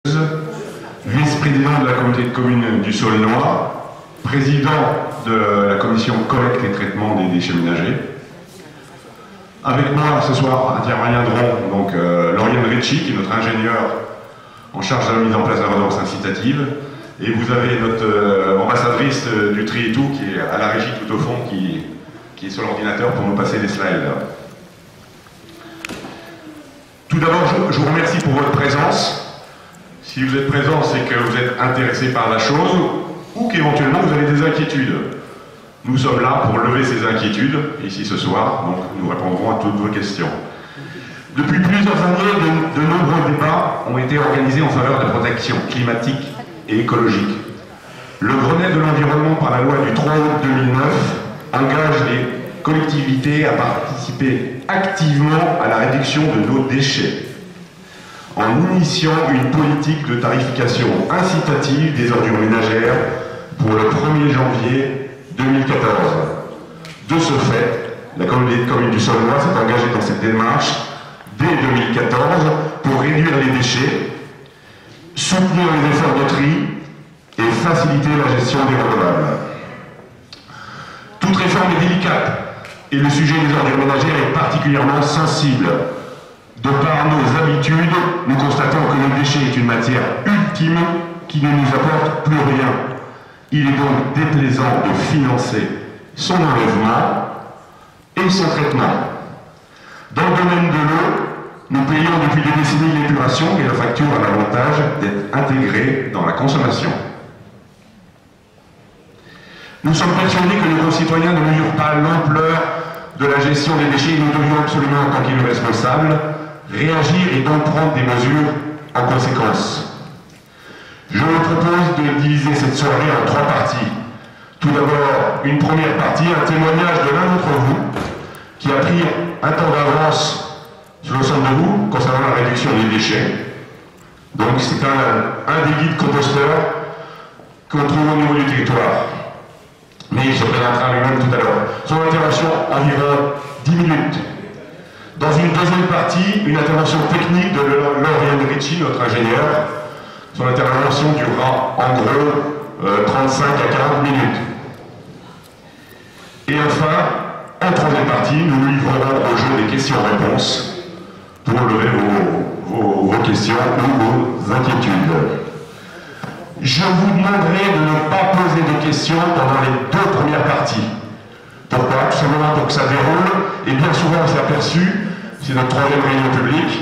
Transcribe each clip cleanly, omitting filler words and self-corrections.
vice-président de la communauté de communes du Saulnois, président de la commission collecte et traitement des déchets ménagers. Avec moi ce soir interviendront donc Lauriane Ricci, qui est notre ingénieur en charge de la mise en place de la redevance incitative, et vous avez notre ambassadrice du tri et tout, qui est à la régie tout au fond, qui est sur l'ordinateur pour nous passer les slides. Tout d'abord, je vous remercie pour votre présence. Si vous êtes présent, c'est que vous êtes intéressé par la chose ou qu'éventuellement vous avez des inquiétudes. Nous sommes là pour lever ces inquiétudes, ici ce soir, donc nous répondrons à toutes vos questions. Depuis plusieurs années, de nombreux débats ont été organisés en faveur de la protection climatique et écologique. Le Grenelle de l'environnement par la loi du 3 août 2009 engage les collectivités à participer activement à la réduction de nos déchets, en initiant une politique de tarification incitative des ordures ménagères pour le 1er janvier 2014. De ce fait, la communauté de communes du Saulnois s'est engagée dans cette démarche dès 2014 pour réduire les déchets, soutenir les efforts de tri et faciliter la gestion des renouvelables. Toute réforme est délicate et le sujet des ordures ménagères est particulièrement sensible. De par nos habitudes, nous constatons que le déchet est une matière ultime qui ne nous apporte plus rien. Il est donc déplaisant de financer son enlèvement et son traitement. Dans le domaine de l'eau, nous payons depuis des décennies l'épuration et la facture a l'avantage d'être intégrée dans la consommation. Nous sommes persuadés que nos concitoyens ne mesurent pas l'ampleur de la gestion des déchets et nous devions absolument, en tant qu'élus responsables, réagir et donc prendre des mesures en conséquence. Je vous propose de diviser cette soirée en 3 parties. Tout d'abord, une première partie, un témoignage de l'un d'entre vous qui a pris un temps d'avance sur l'ensemble de vous concernant la réduction des déchets. Donc c'est un des guides composteurs qu'on trouve au niveau du territoire. Mais il se présentera lui-même tout à l'heure. Son intervention, environ 10 minutes. Dans une deuxième partie, une intervention technique de Lauriane Ricci, notre ingénieur. Son intervention durera en gros 35 à 40 minutes. Et enfin, en troisième partie, nous nous livrerons au jeu des questions-réponses pour lever vos questions ou vos inquiétudes. Je vous demanderai de ne pas poser de questions pendant les 2 premières parties. Pourquoi? Tout simplement pour que ça déroule, et bien souvent on s'est aperçu, c'est notre 3e réunion publique.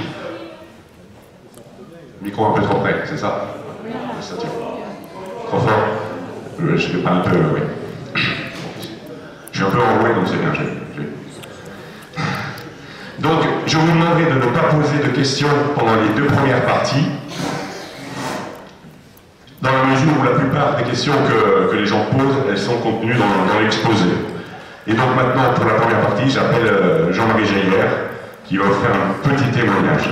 Micro un peu trop près, c'est ça? Ça tient. Trop fort? Je l'ai pas un peu, oui. Je suis un peu enroué, donc c'est bien. Donc, je vous demanderai de ne pas poser de questions pendant les 2 premières parties, dans la mesure où la plupart des questions que les gens posent, elles sont contenues dans l'exposé. Et donc maintenant, pour la première partie, j'appelle Jean-Marie Jaillère, qui va vous faire un petit témoignage.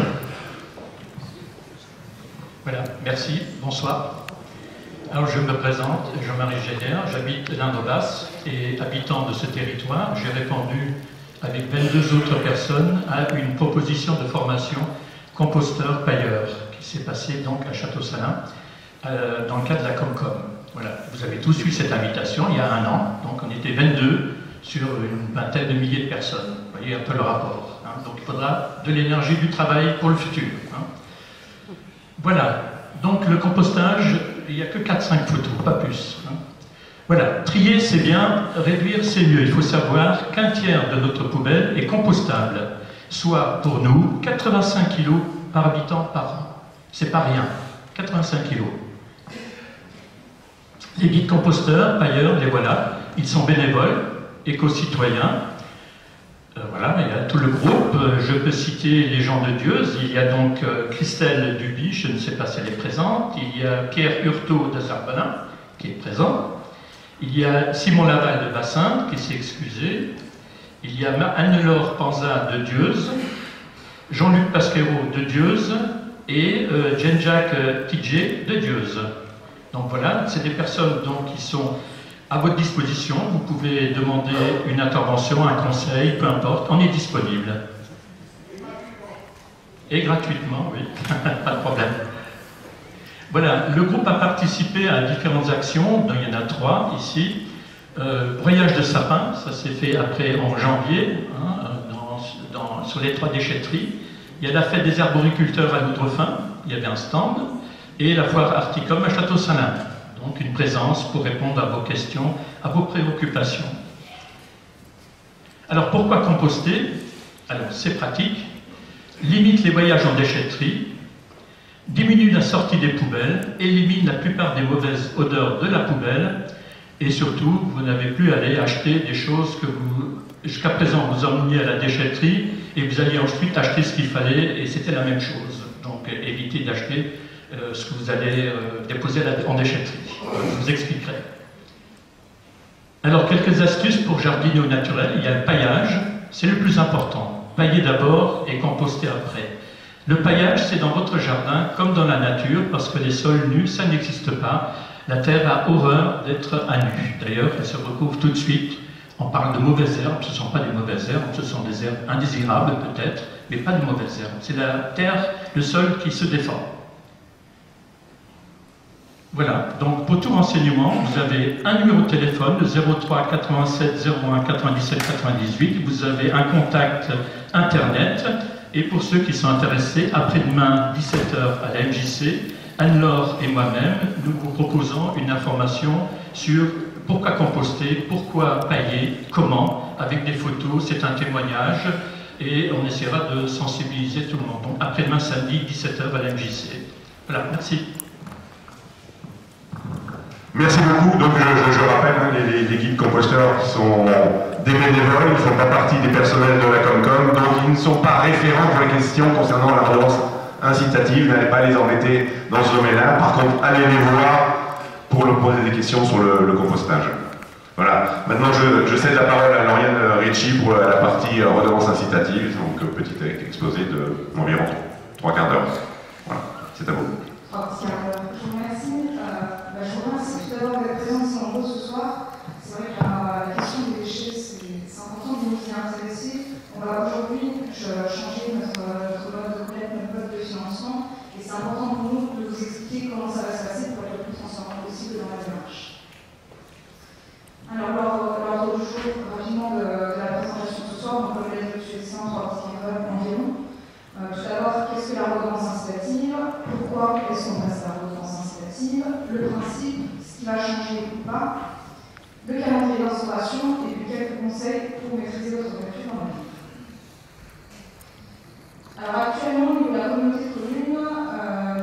Voilà, merci, bonsoir. Alors je me présente, Jean-Marie Jaillère, j'habite l'Inde-Basse et habitant de ce territoire, j'ai répondu avec 22 autres personnes à une proposition de formation composteur-pailleur qui s'est passée donc à Château-Salins dans le cadre de la Comcom. Voilà, vous avez tous eu cette invitation il y a 1 an, donc on était 22 sur une vingtaine de milliers de personnes. Vous voyez un peu le rapport. Hein. Donc il faudra de l'énergie, du travail pour le futur. Hein. Voilà, donc le compostage, il n'y a que 4-5 photos, pas plus. Hein. Voilà, trier c'est bien, réduire c'est mieux. Il faut savoir qu'un tiers de notre poubelle est compostable, soit pour nous 85 kg par habitant par an. C'est pas rien, 85 kg. Les guides composteurs, pailleurs, les voilà, ils sont bénévoles, éco-citoyens. Voilà, il y a tout le groupe. Je peux citer les gens de Dieuze. Il y a donc Christelle Duby, je ne sais pas si elle est présente. Il y a Pierre Hurtaud de Sarbenin, qui est présent. Il y a Simon Laval de Bassin, qui s'est excusé. Il y a Anne-Laure Panza de Dieuze. Jean-Luc Pasquero de Dieuze. Et Jean-Jacques Tidjé de Dieuze. Donc voilà, c'est des personnes donc, qui sont à votre disposition. Vous pouvez demander une intervention, un conseil, peu importe, on est disponible. Et gratuitement, oui, pas de problème. Voilà, le groupe a participé à différentes actions, dont il y en a 3 ici. Broyage de sapin, ça s'est fait après en janvier, hein, sur les 3 déchetteries. Il y a la fête des arboriculteurs à Loudrefin, il y avait un stand, et la foire Articom à Château-Salins. Donc une présence pour répondre à vos questions, à vos préoccupations. Alors pourquoi composter? Alors c'est pratique, limite les voyages en déchetterie, diminue la sortie des poubelles, élimine la plupart des mauvaises odeurs de la poubelle, et surtout, vous n'avez plus à aller acheter des choses que vous, jusqu'à présent, vous emmeniez à la déchetterie, et vous alliez ensuite acheter ce qu'il fallait, et c'était la même chose. Donc évitez d'acheter ce que vous allez déposer en déchetterie. Je vous expliquerai. Alors, quelques astuces pour jardiner au naturel. Il y a le paillage, c'est le plus important. Pailler d'abord et composter après. Le paillage, c'est dans votre jardin comme dans la nature, parce que les sols nus, ça n'existe pas. La terre a horreur d'être à nu. D'ailleurs, elle se recouvre tout de suite. On parle de mauvaises herbes, ce ne sont pas des mauvaises herbes, ce sont des herbes indésirables peut-être, mais pas de mauvaises herbes. C'est la terre, le sol qui se défend. Voilà, donc pour tout renseignement, vous avez un numéro de téléphone, le 03 87 01 97 98, vous avez un contact internet, et pour ceux qui sont intéressés, après-demain, 17h à la MJC, Anne-Laure et moi-même, nous vous proposons une information sur pourquoi composter, pourquoi pailler, comment, avec des photos, c'est un témoignage, et on essaiera de sensibiliser tout le monde. Donc après-demain, samedi, 17h à la MJC. Voilà, merci. Merci beaucoup. Donc je rappelle, hein, les guides composteurs sont des bénévoles, ils ne font pas partie des personnels de la Comcom, donc ils ne sont pas référents pour les questions concernant la redevance incitative. N'allez pas les embêter dans ce domaine-là. Par contre, allez les voir pour leur poser des questions sur le compostage. Voilà. Maintenant, je cède la parole à Lauriane Ricci pour la partie redevance incitative, donc petit exposé d'environ 3 quarts d'heure. Voilà, c'est à vous. Je vous remercie. Je vous remercie tout d'abord d'être présents si nombreux ce soir. C'est vrai que la question des déchets, c'est important de nous y intéresser. On va aujourd'hui changer notre mode de collecte, notre mode de financement, et c'est important pour nous de vous expliquer comment ça va se passer pour être le plus transparent possible dans la démarche. Alors, l'ordre du jour, rapidement, de la présentation ce soir, donc comme l'a dit M. Dessin, 3 petits enveloppes environ. Tout d'abord, qu'est-ce que la redevance incitative? Pourquoi est-ce qu'on passe à la redevance incitative? Le principe, ce qui va changer ou pas, le calendrier d'instauration, et puis quelques conseils pour maîtriser votre facture dans la vie. Alors actuellement, au niveau de la communauté de communes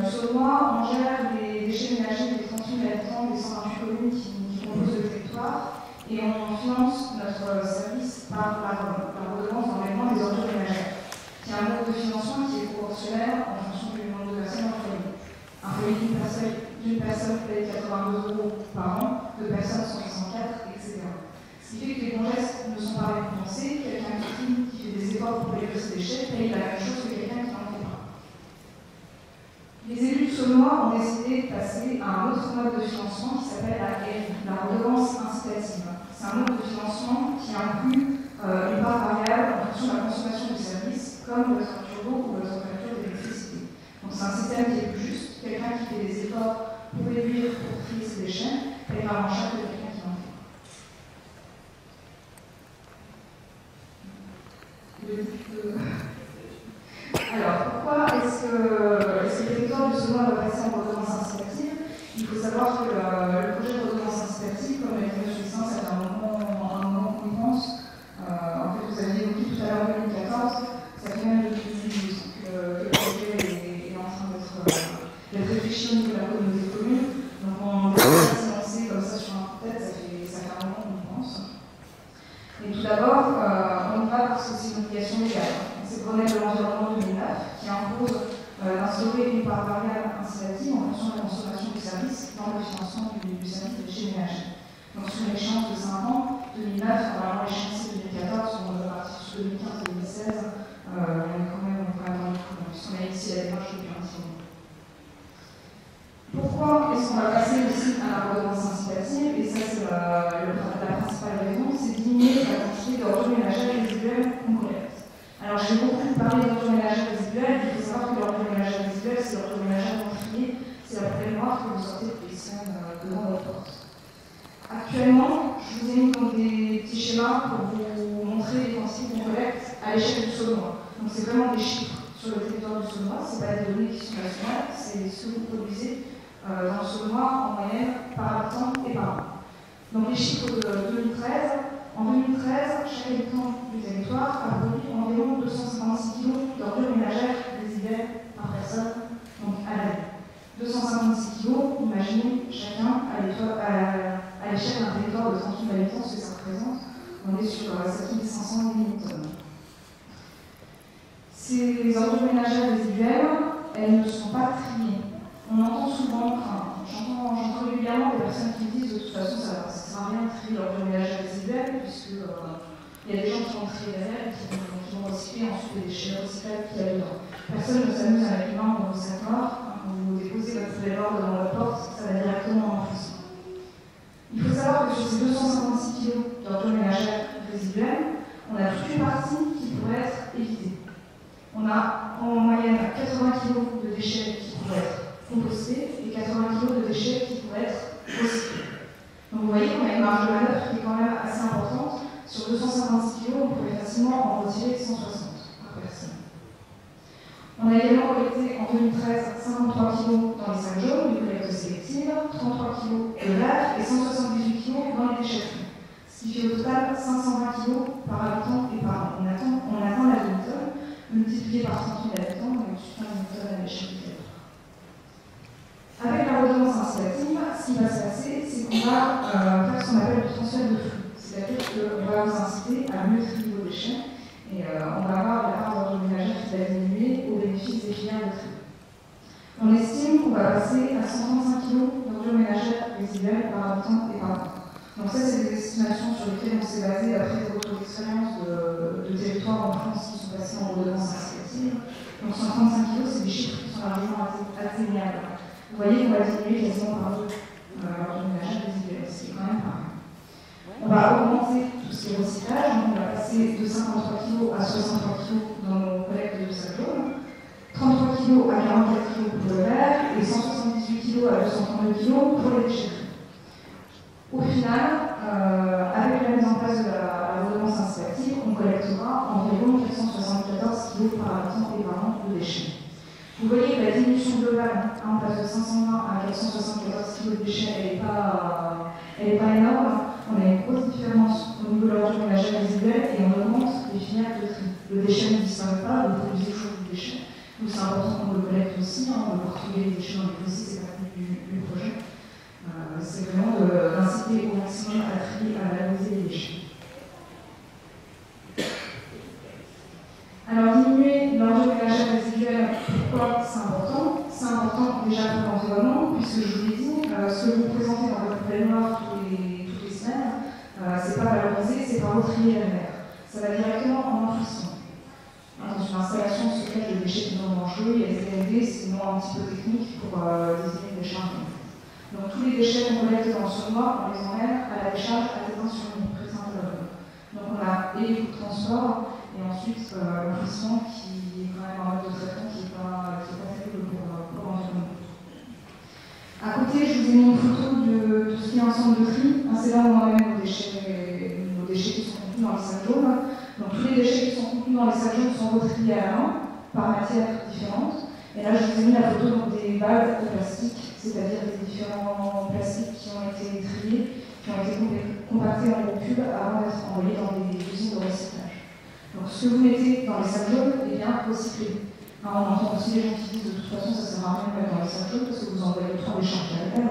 du Saunois, on gère les déchets ménagers des 30 000 habitants des 128 communes qui composent le territoire, et on finance notre service par la redevance d'enlèvement des ordures ménagères, qui est un mode de financement qui est proportionnel en fonction du nombre de personnes dans le foyer. Un foyer d'une personne paye 82 € par an, 2 personnes 164, etc. Ce qui fait que les bons gestes ne sont pas récompensés. Quelqu'un qui fait des efforts pour réduire ses déchets paye la même chose que quelqu'un qui n'en fait pas. Les élus de Saunois ont décidé de passer à un autre mode de financement qui s'appelle la RI, la redevance incitative. C'est un mode de financement qui inclut une part variable en fonction de la consommation du service, comme votre facture d'eau ou votre facture d'électricité. Donc c'est un système qui est plus juste. Quelqu'un qui fait des efforts pour réduire, pour trier ses déchets, paiera moins cher que quelqu'un qui en fait. Alors, pourquoi est-ce que le territoire du Saunois va passer en redevance incitative? Il faut savoir que le projet de redevance incitative, comme l'a dit M. Dessin, ça fait un moment qu'on y pense. En fait, vous avez évoqué tout à l'heure 2014, ça fait même depuis 2018 que le projet est en train d'être réfléchi au niveau de la communauté de communes. Donc on va se lancer comme ça sur un coup de tête, ça fait un moment qu'on y pense. Et tout d'abord, on y va parce que c'est une obligation légale. C'est le Grenelle de l'environnement 2009 qui impose d'instaurer une part variable incitative en fonction de la consommation du service dans le financement du service des déchets ménagers. Donc sur une échéance de 5 ans, 2009, normalement l'échéance c'est 2014, on va partir sur 2015-2016, on est quand même dans le coup, puisqu'on a initié la démarche depuis un petit moment. Pourquoi est-ce qu'on va passer aussi à la redevance incitative? Et ça c'est la principale raison, c'est diminuer la quantité d'ordures ménagères résiduelles qu'on collecte. Alors j'ai beaucoup parlé d'ordures ménagères résiduelles, il faut savoir que l'ordure ménagère résiduelle, c'est l'ordure ménagère non triée c'est la poubelle noire que vous sortez toutes les semaines devant votre porte. Actuellement, je vous ai mis dans des petits schémas pour vous montrer les quantités qu'on collecte à l'échelle du Saulnois. Donc c'est vraiment des chiffres sur le territoire du Saulnois, ce n'est pas des données qui sont nationales, c'est ce que vous produisez dans le Saulnois en moyenne par habitant et par an. Donc les chiffres de 2013, en 2013, chaque habitant du territoire a produit environ 256 kg d'ordures ménagères résiduelles par personne, donc à l'année. 256 kg, imaginez chacun à l'échelle d'un territoire de 30 000 habitants ce que ça représente. On est sur 7 500 tonnes. Ces ordures ménagères résiduelles, elles ne sont pas triées. On entend souvent, j'entends régulièrement des personnes qui disent de toute façon ça ne sert à rien de trier l'ordure ménagère résiduelle, puisque il y a des gens qui vont trier derrière et qui vont recycler ensuite les déchets recyclables qu'il y a dedans. Personne ne s'amuse à mettre une main dans le sac noir. Quand vous déposez votre poubelle noire devant votre porte, ça va directement en enfouissement. Il faut savoir que sur ces 256 kg d'ordures ménagères résiduelles, on a toute une partie qui pourrait être évitée. On a en moyenne 80 kg de déchets qui pourraient être compostés et 80 kg de déchets qui pourraient être recyclés. Donc vous voyez qu'on a une marge de manœuvre qui est quand même assez importante. Sur 256 kg, on pourrait facilement en retirer 160 par personne. On a également collecté en 2013 53 kg dans les sacs jaunes, une collecte sélective, 33 kg de verre et 178 kg dans les déchetteries. Ce qui fait au total 520 kg par habitant et par an. On atteint la demi-tonne, multiplié par 30 000 habitants, on est sur 15 tonnes à l'échelle du territoire. Avec la redevance incitative, ce qui va se passer, c'est qu'on va faire ce qu'on appelle le transfert de flux. C'est-à-dire qu'on va vous inciter à mieux trier vos déchets et on va avoir la part d'ordures ménagères qui va diminuer au bénéfice des filières de tri. On estime qu'on va passer à 135 kg d'ordures ménagères résiduelles par habitant et par an. Donc ça, c'est des estimations sur lesquelles on s'est basé après d'autres expériences de territoires en France qui sont passées en redevance incitative. Donc 135 kg, c'est des chiffres qui sont largement atteignables. Vous voyez qu'on va diminuer quasiment par deux l'ordure ménagère résiduelle, ce qui est quand même pas mal. On va augmenter tout ce qui est recyclage, donc on va passer de 53 kg à 63 kg dans nos collectes de sacs jaunes, 33 kg à 44 kg pour le verre et 178 kg à 232 kg pour les déchetteries. Au final, avec la mise en place de la redevance incitative, on collectera environ 474 kg par habitant et par an de déchets. Vous voyez que la diminution globale, on passe de 520 à 474 kg de déchets, elle n'est pas énorme. On a une grosse différence au niveau de l'ordure ménagère résiduelle et on augmente les filières de tri. Le déchet ne disparaît pas, vous produisez toujours du déchet. Donc c'est important qu'on le collecte aussi, on va retrouver les déchets dans les fossiles, c'est partie du projet. C'est vraiment d'inciter au maximum à trier, à valoriser les déchets. Alors diminuer l'ordure ménagère résiduelle, pourquoi c'est important? C'est important déjà pour l'environnement, puisque je vous l'ai dit, ce que vous présentez dans votre poubelle noire toutes les semaines, c'est pas valorisé, c'est pas retrié la mer. Ça va directement en enfouissement. Dans une installation stockage de déchets non dangereux, il y a des LD, c'est un petit peu technique pour désigner des décharges. Donc tous les déchets qu'on collecte dans le Saulnois, on les emmène à la décharge à Tétin-sur-Mine, près de Saint-Avold. Donc on a et les coûts de transport, et ensuite l'enfouissement qui est quand même un mode de traitement qui n'est pas terrible pour l'environnement. À côté, je vous ai mis une photo de tout ce qui est ensemble de tri. C'est là où on emmène nos déchets qui sont contenus dans les sacs jaunes. Donc tous les déchets qui sont contenus dans les sacs jaunes sont retriés à la main, par matières différentes. Et là, je vous ai mis la photo des balles de plastique, c'est-à-dire des différents plastiques qui ont été triés, qui ont été compactés en gros cubes avant d'être envoyés dans des usines de recyclage. Donc ce que vous mettez dans les sacs jaunes est bien recyclé. On entend aussi les gens qui disent de toute façon ça ne sert à rien de mettre dans les sacs jaunes parce que vous envoyez trop d'échanges à l'air.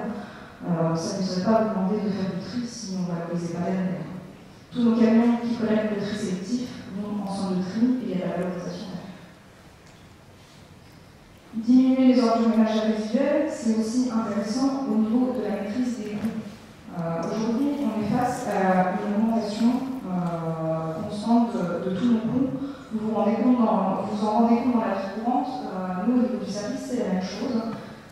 Ça ne serait pas vous demander de faire du tri si on ne valorisait pas l'air. Tous nos camions qui collectent le tri sélectif vont ensemble de tri et il y a la valorisation d'air. Diminuer les ordures ménagères résiduelles, c'est aussi intéressant au niveau de la maîtrise des coûts. Aujourd'hui, on est face à une augmentation constante de tous nos coûts. Vous vous en rendez compte dans la vie courante. Nous, au niveau du service, c'est la même chose.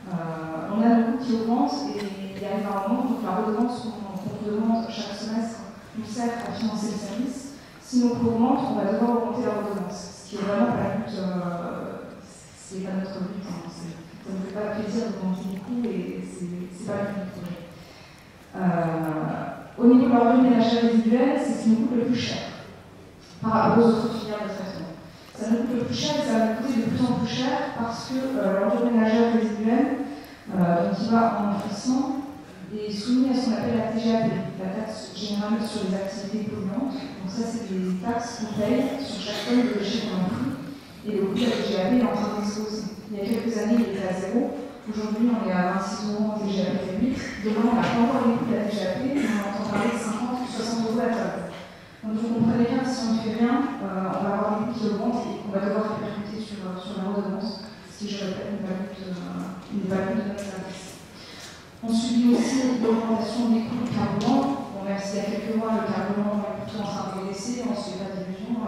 On a nos coûts qui augmentent et il y a énormément, donc la redevance qu'on vous demande chaque semestre nous sert à financer le service. Si nos coûts augmentent, on va devoir augmenter la redevance. Ce qui est vraiment pas le but, c'est pas notre but. Ça ne me fait pas plaisir d'augmenter les coûts et c'est pas le projet. Au niveau de l'ordre ménagère résiduel, c'est ce qui nous coûte le plus cher par rapport aux autres filières de traitement. Ça nous coûte le plus cher et ça va nous coûter de plus en plus cher parce que l'ordre ménagère résiduel, qui va en enfoncement, est soumis à ce qu'on appelle la TGAP, la taxe générale sur les activités polluantes. Donc ça, c'est des taxes qu'on paye sur chaque tonne de déchets qu'on enfouit. Et le coût de la TGAP est en train d'exploser. Il y a quelques années, il était à 0. Aujourd'hui, on est à 26 € en TGAP 8. Demain, on n'a pas encore les coûts de la TGAP, mais on entend parler de 50 ou 60 € la tonne. Donc vous comprenez bien que si on ne fait rien, on va avoir des coûts qui augmentent et qu'on va devoir répercuter sur la redevance, ce qui, je répète, une value de notre service. On subit aussi l'augmentation des coûts du carburant. Bon, même s'il y a quelques mois, le carburant est plutôt en train de baisser, on ne se fait pas d'illusions, il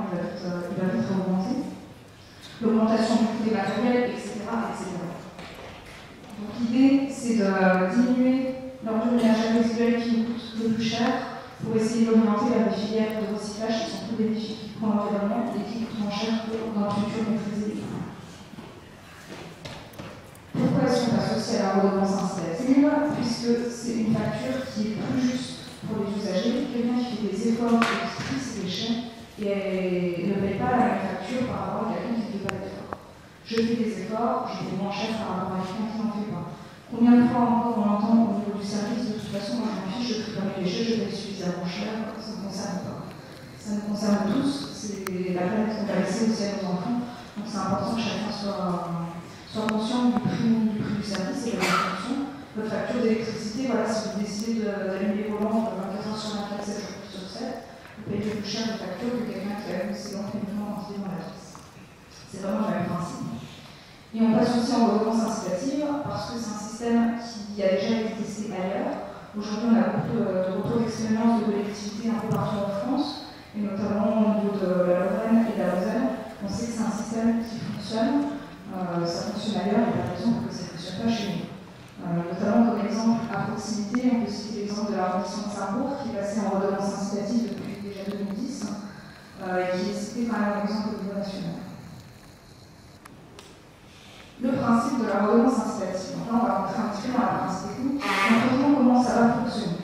va vite augmenter. L'augmentation du coût des matériels, etc. Donc l'idée, c'est de diminuer l'ordre ménagère résiduel qui nous coûte le plus cher pour essayer d'orienter vers des filières de recyclage qui sont plus bénéfiques pour l'environnement et qui coûtent moins cher pour dans le futur maîtriser les coûts. Pourquoi est-ce qu'on passe aussi à la redevance incitative? Puisque c'est une facture qui est plus juste pour les usagers. Quelqu'un qui fait des efforts et qui trie ses déchets et ne paye pas la même facture par rapport à quelqu'un qui ne fait pas d'efforts. Je fais des efforts, je fais moins cher par rapport à quelqu'un qui n'en fait pas. Combien de fois encore on entend au niveau du service, de toute façon, moi je m'en fiche, je trie dans mes déchets, je paye suffisamment cher, ça ne me concerne pas. Ça nous concerne tous, c'est la planète qu'on va laisser aussi à nos enfants, donc c'est important que chacun soit conscient du prix du service et de la fonction. Votre facture d'électricité, voilà, si vous décidez d'allumer vos lampes 24 heures sur 24, 7 jours sur 7, vous payez plus cher de facture que quelqu'un qui allume ses lampes uniquement quand il est dans la pièce. C'est vraiment le même principe. Et on passe aussi en redevance incitative parce que c'est un système qui a déjà été testé ailleurs. Aujourd'hui, on a beaucoup de retours d'expérience de collectivités un peu partout en France, et notamment au niveau de la Lorraine et de la Moselle. On sait que c'est un système qui fonctionne. Ça fonctionne ailleurs, il y a pas de raison que ça ne fonctionne pas chez nous. Notamment comme exemple à proximité, on peut citer l'exemple de l'arrondissement de Sarrebourg qui est passé en redevance incitative depuis déjà 2010 et qui est cité par un exemple au niveau national. Le principe de la redevance incitative. Donc là, on va rentrer un petit peu dans la principe technique. Concrètement, comment ça va fonctionner?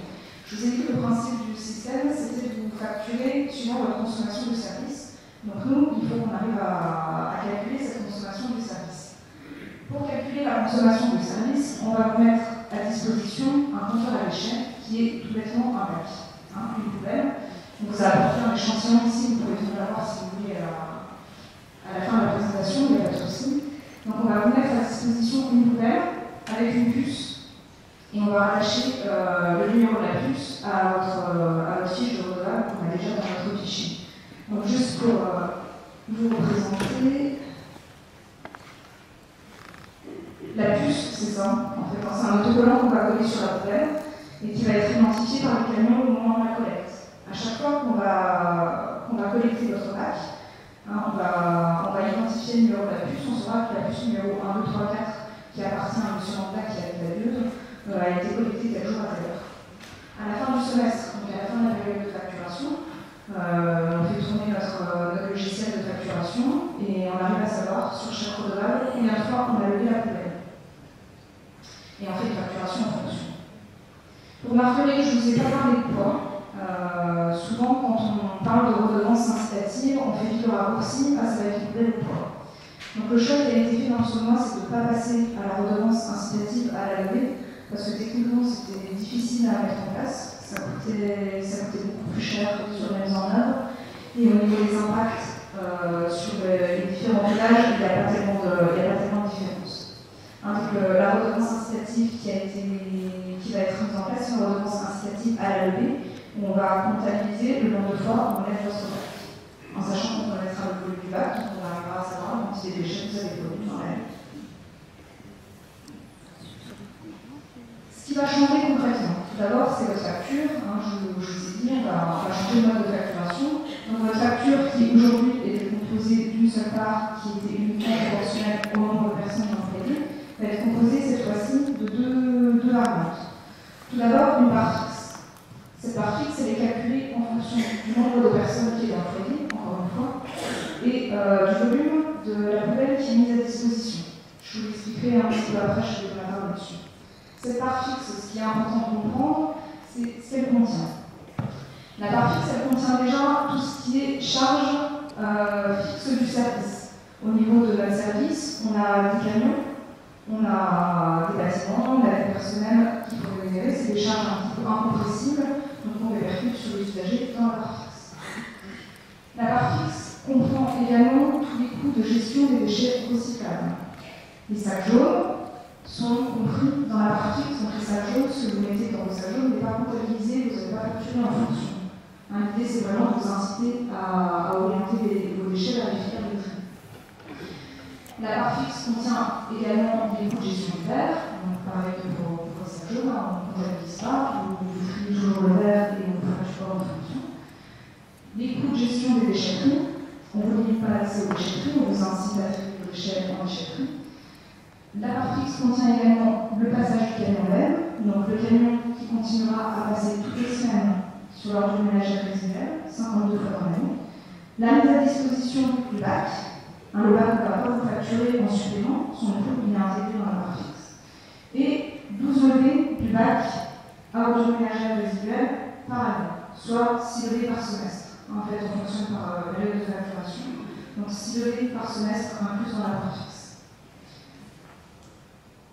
Je vous ai dit que le principe du système, c'était de vous facturer suivant votre consommation de service. Donc nous, il faut qu'on arrive à calculer cette consommation du service. Pour calculer la consommation du service, on va vous mettre à disposition un compteur à déchets qui est tout bêtement un bac, une poubelle. On vous a apporté un échantillon ici, vous pouvez venir la voir si vous voulez à la fin de la présentation, il n'y a pas de souci. Donc on va vous mettre à disposition une poubelle avec une puce et on va rattacher le numéro de la puce à votre fiche de redevable qu'on a déjà dans notre fichier. Donc juste pour vous représenter, la puce, c'est ça, en fait, c'est un autocollant qu'on va coller sur la poubelle et qui va être identifié par le camion au moment de la collecte. À chaque fois qu'on va collecter votre bac, on va identifier le numéro de la puce, on saura que la puce numéro 1, 2, 3, 4 qui appartient à M. Lambda qui habite la Dieuze a été collectée tel jour à telle heure. À la fin du semestre, donc à la fin de la période de facturation, on fait tourner notre logiciel de facturation et on arrive à savoir sur chaque redevable combien de fois on a levé la poubelle. Et on fait une facturation en fonction. Pour marteler, je ne vous ai pas parlé de poids. Souvent, quand on parle de redevance incitative, on fait vite le raccourci, ça va être une poubelle ou poids. Donc le choix qui a été fait dans ce mois, c'est de ne pas passer à la redevance incitative à la levée, parce que techniquement, c'était difficile à mettre en place. Ça coûtait beaucoup plus cher sur la mise en œuvre. Et au niveau des impacts sur les différents villages, il n'y a pas tellement de différence. Donc la redevance incitative qui va être mise en place, c'est une redevance incitative à la levée, où on va comptabiliser le nombre de fois où on lève votre bac. En sachant qu'on connaîtra le volume du bac, donc on arrivera à savoir quand il y a des déchets que vous avez produits dans l'air. Ce qui va changer concrètement, tout d'abord, c'est votre facture. Je vous ai dit, on va changer le mode de facturation. Donc votre facture qui aujourd'hui était composée d'une seule part qui était uniquement proportionnelle au nombre de personnes employées, va être composée cette fois-ci de deux variantes. Tout d'abord, une part fixe. Cette part fixe, elle est calculée en fonction du nombre de personnes qui est employée, encore une fois, et du volume de la poubelle qui est mise à disposition. Je Je vous l'expliquerai un petit peu après, je vais la parler dessus. Cette part fixe, ce qui est important de comprendre, c'est ce qu'elle contient. La part fixe, elle contient déjà tout ce qui est charge fixe du service. Au niveau de notre service, on a des camions, on a des bâtiments, on a des personnels qu'il faut rémunérer, c'est des charges un petit peu incompressibles, donc on répercute sur les usagers dans la part fixe. La part fixe comprend également tous les coûts de gestion des déchets recyclables. Les sacs jaunes sont compris dans la part fixe, donc les sacs jaunes, ce que vous mettez dans vos sacs jaunes n'est pas comptabilisé, vous n'avez pas facturé en fonction. L'idée, c'est vraiment de vous inciter à orienter vos déchets vers les filières de tri. La part fixe contient également des coûts de gestion du verre, donc pareil que pour vos sacs jaunes, on ne comptabilise pas, vous triez toujours le verre et on ne facture pas en fonction. Les coûts de gestion des déchetteries, on ne vous limite pas l'accès aux déchetteries, on vous incite à trier vos déchets en déchetterie. La part fixe contient également le passage du camion même, donc le camion qui continuera à passer toutes les semaines sur l'ordre du ménagère résiduel, 52 fois par année. La mise à disposition du bac, le bac ne va pas vous facturer en supplément, son coût il est intégré dans la part fixe. Et 12 levées du bac à ordre du ménagère résiduel par année, soit 6 levées par semestre. En fait, on fonctionne par période de facturation, donc 6 levées par semestre inclus dans la part fixe.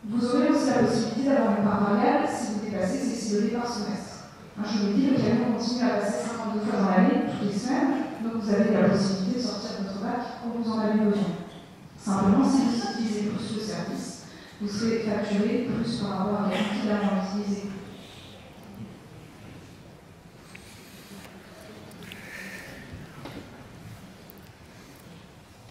Vous aurez aussi la possibilité d'avoir une part variable si vous dépassez ces 6 levées par semestre. Je vous l'ai dit, le camion continue à passer 52 fois dans l'année, toutes les semaines, donc vous avez la possibilité de sortir votre bac quand vous en avez besoin. Simplement, si vous utilisez plus le service, vous serez facturé plus par rapport à l'année qu'il a utilisé.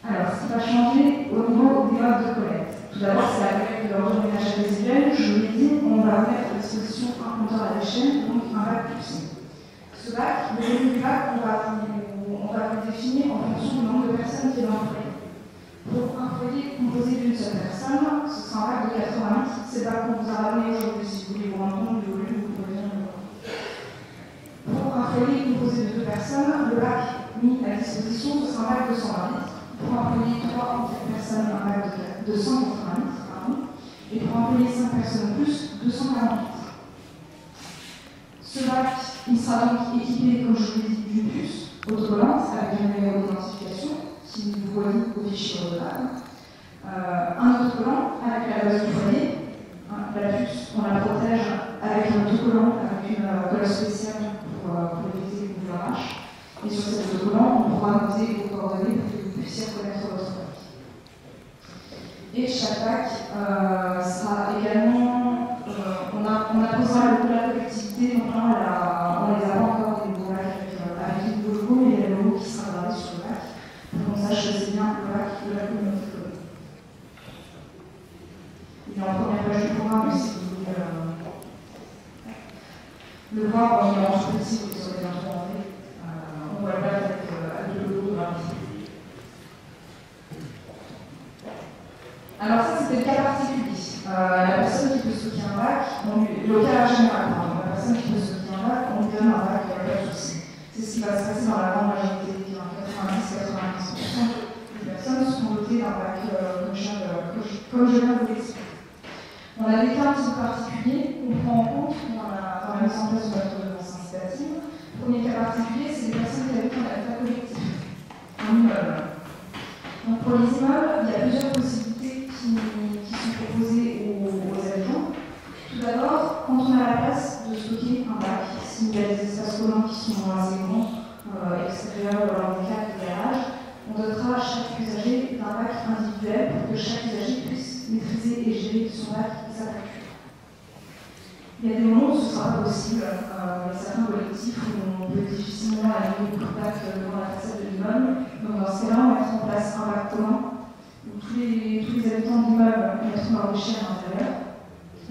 Alors, ce qui va changer au niveau des modes de collecte. Tout d'abord, c'est la collecte de l'ordre du ménagère résiduel. Je vous l'ai dit, on va mettre à disposition un compteur à déchets, donc un bac pulsé. Ce bac, le volume du bac, on va le définir en fonction du nombre de personnes qui est dans le foyer. Pour un foyer composé d'une seule personne, ce sera un bac de 80 litres. C'est le bac qu'on vous a ramené aujourd'hui, si vous voulez vous rendre compte du volume, vous pouvez venir le voir. Pour un foyer composé de 2 personnes, le bac mis à disposition, ce sera un bac de 120 litres. Pour un foyer 3 ou 4 personnes, un bac de 180 litres, et pour un foyer 5 personnes plus, 240 litres. Ce bac, il sera donc équipé, comme je vous l'ai dit, d'une puce autocollante avec un numéro d'identification qui vous relie au fichier redevable. Un autocollant avec la base du foyer. La puce, on la protège avec un autocollant avec une colle spéciale pour éviter que vous l'arrache. Et sur cet autocollant, on pourra noter vos coordonnées pour que vous puissiez reconnaître votre bac. Et chaque bac sera également, on posera la collectivité, donc là on les a pas encore des nouveaux bacs avec les nouveaux logos, mais il y a le logo qui sera gravé sur le bac, pour qu'on sache que c'est bien le bac de la communauté. Il est en première page du programme, si vous voulez le voir, il est en tout petit, vous serez bientôt rentré. On voit le bac avec le logo de la Alors ça, c'était le cas particulier. La personne qui peut stocker un bac, le cas général, la personne qui peut stocker un bac, on lui donne un bac, il n'y a pas de souci. C'est ce qui va se passer dans la grande majorité des cas, 90-95% des personnes seront dotées d'un bac comme je viens de vous l'expliquer. On a des cas un petit peu particuliers qu'on prend en compte dans la mise en place de notre redevance incitative. Le premier cas particulier, c'est les personnes qui habitent en habitat collectif, en immeuble. Donc pour les immeubles, il y a plusieurs possibilités qui sont proposées aux habitants. Tout d'abord, quand on a la place de stocker un bac, s'il y a des espaces communs qui sont assez grands, extérieurs, dans le cadre du garage, on dotera chaque usager d'un bac individuel pour que chaque usager puisse maîtriser et gérer son bac et sa facture. Il y a des moments où ce ne sera pas possible. Il y a certains collectifs où on peut difficilement aligner beaucoup de bacs devant la façade de l'immeuble. Donc dans ce cas-là, on mettra en place un bac commun où tous les habitants de l'immeuble mettront leurs déchets à l'intérieur.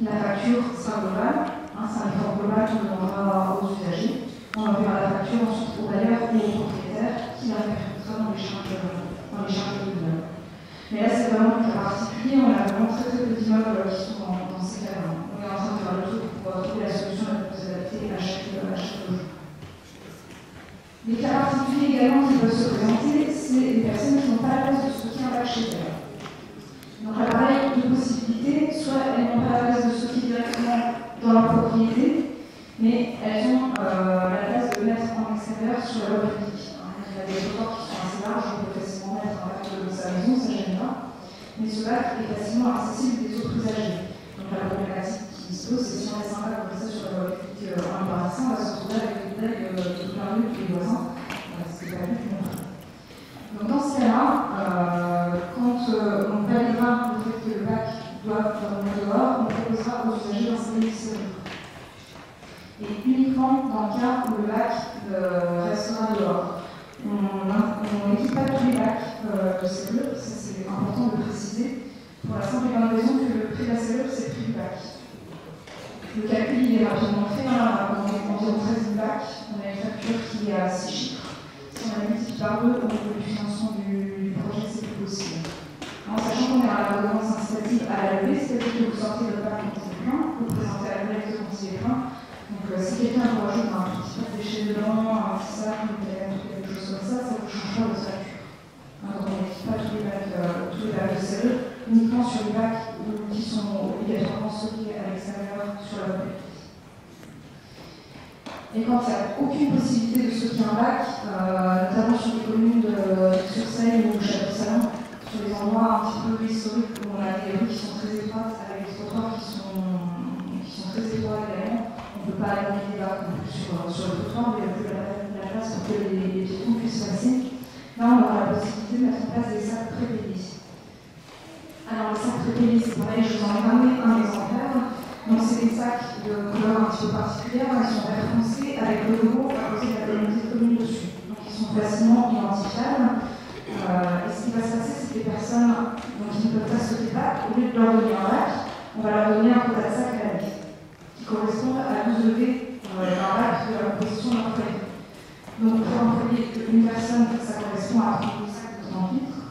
La facture sera globale, c'est un effort global qu'on demandera aux usagers. On enverra la facture ensuite au bailleur et au propriétaire qui la répercutera dans les charges de l'immeuble. Mais là, c'est vraiment un cas particulier. On a vraiment très peu d'immeubles qui sont dans ces cas-là. On est en train de faire le tour pour trouver la solution la plus adaptée à chaque logement. Les cas particuliers également qui peuvent se présenter, c'est les personnes qui n'ont pas la place de stocker un bac chez elles. Donc là, pareil, deux dans leur propriété, mais elles ont la place de le mettre en extérieur sur la voie publique. Il y a des trottoirs qui sont assez larges, on peut facilement mettre un bac de sa maison, ça ne gêne pas, mais ce bac est facilement accessible des autres usagers. Donc la problématique qui se pose, c'est si on laisse un bac comme ça sur la voie publique en embarrassant, on va se retrouver avec des bouteilles de plein rue tous les voisins, ce qui n'est pas du tout bon. Donc dans ce cas-là, quand on validera le fait que le bac doit revenir dehors, on proposera aux usagers d'installer des serrures. Et uniquement dans le cas où le bac restera dehors. On n'équipe pas tous les bacs de serrure, ça c'est important de préciser, pour la simple et bonne raison que le prix de la serrure c'est le prix du bac. Le calcul il est rapidement fait, on est environ 13 000 bacs, on a une facture qui est à 6 chiffres. Si on la multiplie par 2 au niveau du financement du projet, c'est plus possible. En sachant qu'on est à la redevance incitative à la levée, c'est-à-dire que vous sortez le bac quand il est plein, vous présentez à la collecte quand il est plein. Donc si quelqu'un vous rajoute un petit peu de déchets dedans, un petit sac, quelque chose comme ça vous change pas votre facture. Donc on n'équipe pas tous les bacs de serrure, uniquement sur les bacs qui sont obligatoirement stockés à l'extérieur sur la voie. Et quand il n'y a aucune possibilité de stocker un bac, notamment sur les communes de Sur-Seille ou Château-Salon, sur les endroits un petit peu historiques où on a des rues qui sont très étroites, avec des trottoirs qui sont très étroits également, on ne peut pas aligner des bacs non plus sur le trottoir, mais il n'y a plus la place pour que les piétons puissent passer. Là, on aura la possibilité de mettre en place des sacs prépayés. Alors, les sacs prépayés, c'est pareil, je vous en ai ramené un exemplaire. Donc, c'est des sacs de couleur un petit peu particulière, ils sont vert foncé avec le logo apposé de la communauté de communes dessus. Donc, ils sont facilement identifiables. Et ce qui va se passer, c'est que les personnes qui ne peuvent pas stocker de bac, au lieu de leur donner un bac, on va leur donner un quota de sac à la vie, qui correspond à 12 levées d'un bac de la composition d'un foyer. Donc, pour un foyer d'une personne, ça correspond à 30 sacs de 30 litres.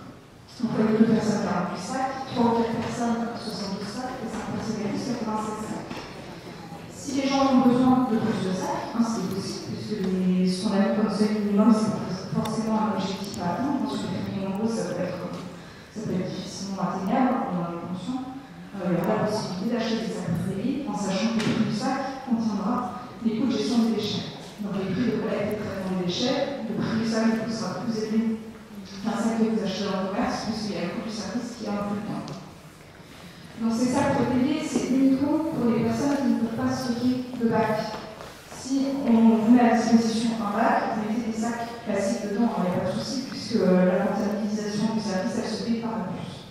On peut avoir 2 personnes 48 sacs, 3 ou 4 personnes 72 sacs, et 5 personnes et plus 87 sacs. Si les gens ont besoin de plus de sacs, c'est possible, puisque ce qu'on a vu comme seuil minimum, c'est forcément un objectif à atteindre. Parce que les familles nombreuses, ça peut être difficilement atteignable, on en est conscient. Il y aura la possibilité d'acheter des sacs privés en sachant que le prix du sac contiendra les coûts de gestion des déchets. Donc les prix de collecte et de traitement des déchets, le prix du sac sera plus élevé qu'un sac que vous achetez dans le commerce, puisqu'il y a le coût du service qui est un peu plus bas. Donc ces sacs prépayés, c'est uniquement pour les personnes qui ne peuvent pas stocker de bac. Si on vous met à disposition un bac, vous mettez des sacs classiques dedans, il n'y a pas de souci, puisque la comptabilisation du service, elle se paye par la puce.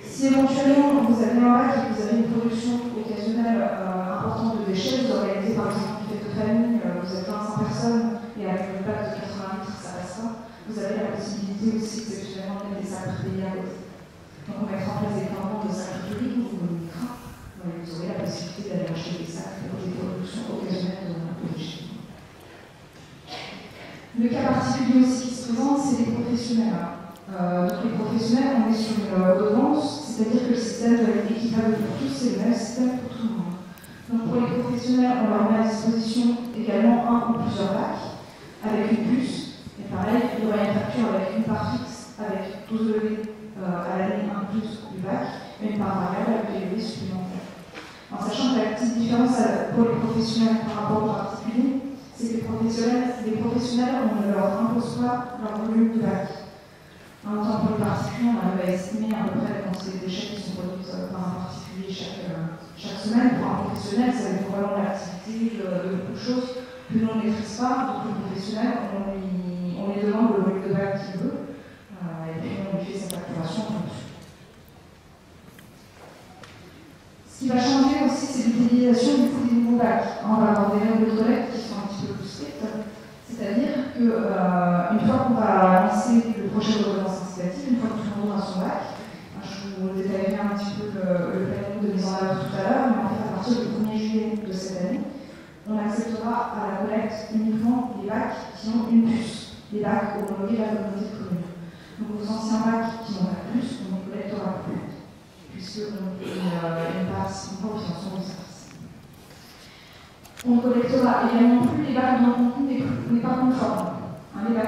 Si éventuellement vous avez un bac et que vous avez une production occasionnelle importante de déchets, vous organisez par exemple une fête de famille, vous êtes 25 personnes et avec le bac de 80 litres, ça passe pas, vous avez la possibilité aussi exceptionnellement de mettre des sacs prépayés à côté. Donc on mettra en place des plans de sacs prépayés ou vous aurez la possibilité d'aller acheter des sacs pour des productions occasionnelles de déchets. Le cas particulier aussi qui se présente, c'est les professionnels. Donc les professionnels, on est sur une redevance, c'est-à-dire que le système doit être équitable pour tous, c'est le même système pour tout le monde. Donc pour les professionnels, on leur met à disposition également un ou plusieurs bacs avec une puce. Et pareil, il y aura une facture avec une part fixe avec 12 levées à l'année incluse du bac et une part variable avec des levées supplémentaires. En sachant que la petite différence pour les professionnels par rapport aux particuliers, c'est que les professionnels, on ne leur impose pas leur volume de bac. En tant que pour les particuliers, on arrive à estimer à peu près quand c'est des déchets qui sont produits par un particulier chaque semaine. Pour un professionnel, ça dépend vraiment de l'activité, de beaucoup de choses. Plus on ne maîtrise pas, donc le professionnel, on lui demande le volume de bac qu'il veut, et puis on lui fait sa facturation en fonction. Ce qui va changer aussi, c'est l'utilisation du coût des nouveaux bacs. On va avoir des règles de collecte qui sont un petit peu plus strictes. C'est-à-dire qu'une fois qu'on va lancer le projet de redevance incitative, une fois que tout le monde aura son bac, je vous détaillerai un petit peu le planning de mise en œuvre tout à l'heure, mais en fait, à partir du 1er juillet de cette année, on acceptera à la collecte uniquement les bacs qui ont une puce, les bacs homologués à la communauté de communes. Donc vos anciens bacs qui n'ont pas de puce, on ne collectera plus, puisqu'on participe pas au financement du service. On collectera également plus les bacs dont le contenu n'est pas conforme. Les bacs